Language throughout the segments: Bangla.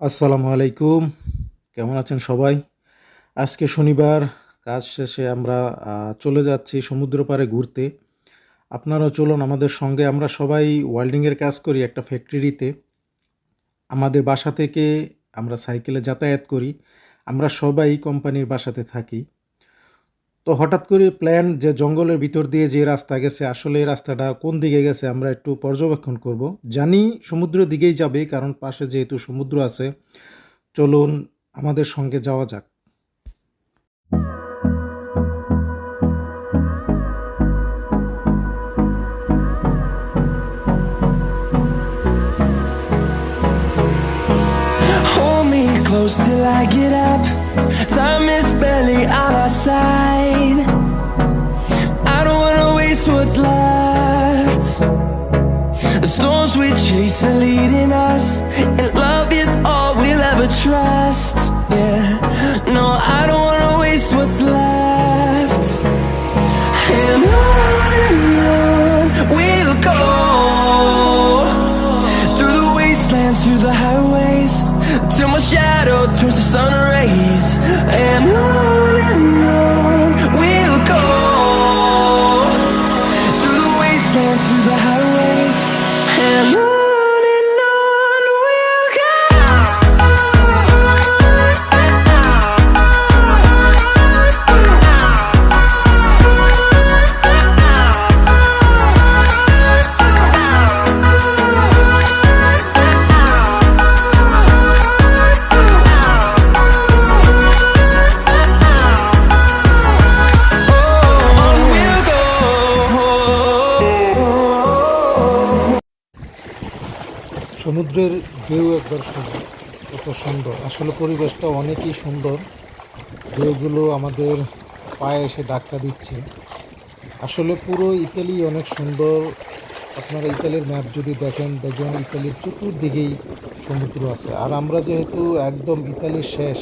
আসসালামু আলাইকুম। কেমন আছেন সবাই? আজকে শনিবার, কাজ শেষে আমরা চলে যাচ্ছি সমুদ্র পাড়ে ঘুরতে। আপনারাও চলুন আমাদের সঙ্গে। আমরা সবাই ওয়েল্ডিংয়ের কাজ করি একটা ফ্যাক্টরিতে। আমাদের বাসা থেকে আমরা সাইকেলে যাতায়াত করি। আমরা সবাই কোম্পানির বাসাতে থাকি। তো হঠাৎ করে প্ল্যান যে জঙ্গলের ভিতর দিয়ে যে রাস্তা গেছে, আসলে এই রাস্তাটা কোন দিকে গেছে আমরা একটু পর্যবেক্ষণ করব। জানি সমুদ্রের দিকেই যাবে, কারণ পাশে যেহেতু সমুদ্র আছে। চলুন আমাদের সঙ্গে যাওয়া যাক। Hold me close till I get up. Time is barely on our side. I don't wanna waste what's left. The storms we chase are leading us, and love is all we'll ever trust. Yeah, no, I don't wanna waste what's left. And on we'll go, through the wastelands, through the highways, till my shadow turns to sun rays. And on we'll go, through the wastelands, through the highways. And on we'll go. On we'll go. সমুদ্রের ঢেউ একবার শুনুন, কত সুন্দর। আসলে পরিবেশটা অনেকই সুন্দর। ঢেউগুলো আমাদের পায়ে এসে ধাক্কা দিচ্ছে। আসলে পুরো ইতালি অনেক সুন্দর। আপনারা ইতালির ম্যাপ যদি দেখেন, দেখবেন ইতালির চতুর্দিকেই সমুদ্র আছে। আর আমরা যেহেতু একদম ইতালির শেষ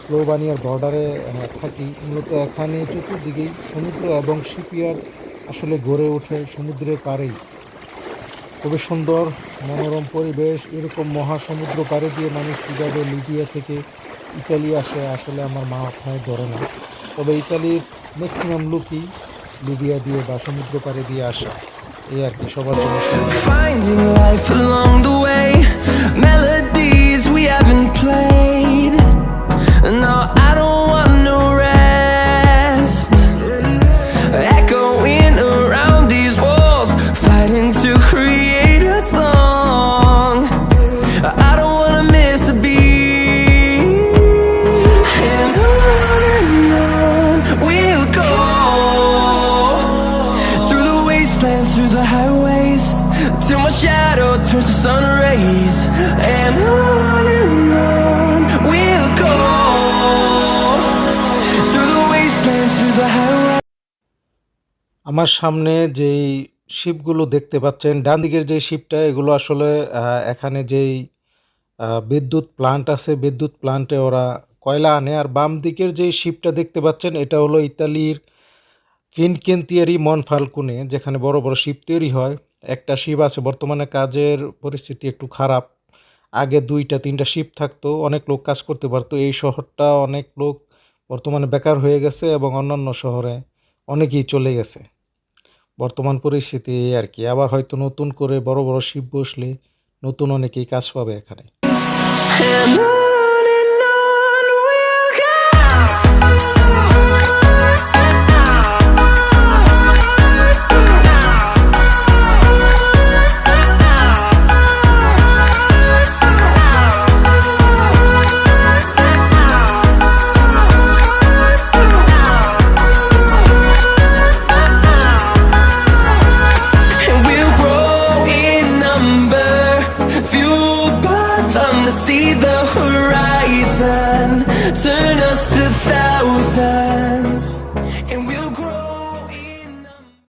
স্লোভানিয়ার বর্ডারে থাকি, মূলত এখানে চতুর্দিকেই সমুদ্র এবং শিপইয়ার্ড আসলে গড়ে ওঠে সমুদ্রের পাড়েই। খুবই সুন্দর মনোরম পরিবেশ। এরকম মহাসমুদ্র পাড়ে দিয়ে মানুষ কীভাবে লিবিয়া থেকে ইতালি আসে, আসলে আমার মাথায় ধরে না। তবে ইতালির ম্যাক্সিমাম লোকই লিবিয়া দিয়ে বা সমুদ্র পাড়ে দিয়ে আসে, এই আর কি। সবার জন্য শুভকামনা। Finding life along the way, melodies we haven't played. No, I don't want no rest. Echoing around these walls, fighting to create a song. I don't wanna miss a beat. And on we'll go, through the wastelands, through the highways, till my shadow turns to sun rays. And on we'll go, through the wastelands, through the highways. আমার সামনে যেই শিপগুলো দেখতে পাচ্ছেন, ডান দিকের যে শিপটা, এগুলো আসলে এখানে যেই বিদ্যুৎ প্লান্ট আছে, বিদ্যুৎ প্লান্টে ওরা কয়লা আনে। আর বাম দিকের যেই শিপটা দেখতে পাচ্ছেন, এটা হলো ইতালির ফিনকেন্তিয়ারি মনফালকুনে, যেখানে বড় বড় শিপ তৈরি হয়। একটা শিপ আছে, বর্তমানে কাজের পরিস্থিতি একটু খারাপ। আগে 2টা 3টা শিপ থাকতো, অনেক লোক কাজ করতে পারতো। এই শহরটা অনেক লোক বর্তমানে বেকার হয়ে গেছে এবং অন্যান্য শহরে অনেকেই চলে গেছে। বর্তমান পরিস্থিতি এই আর কি। আবার হয়তো নতুন করে বড় বড় শিপ বসলে নতুন অনেকেই কাজ পাবে এখানে। And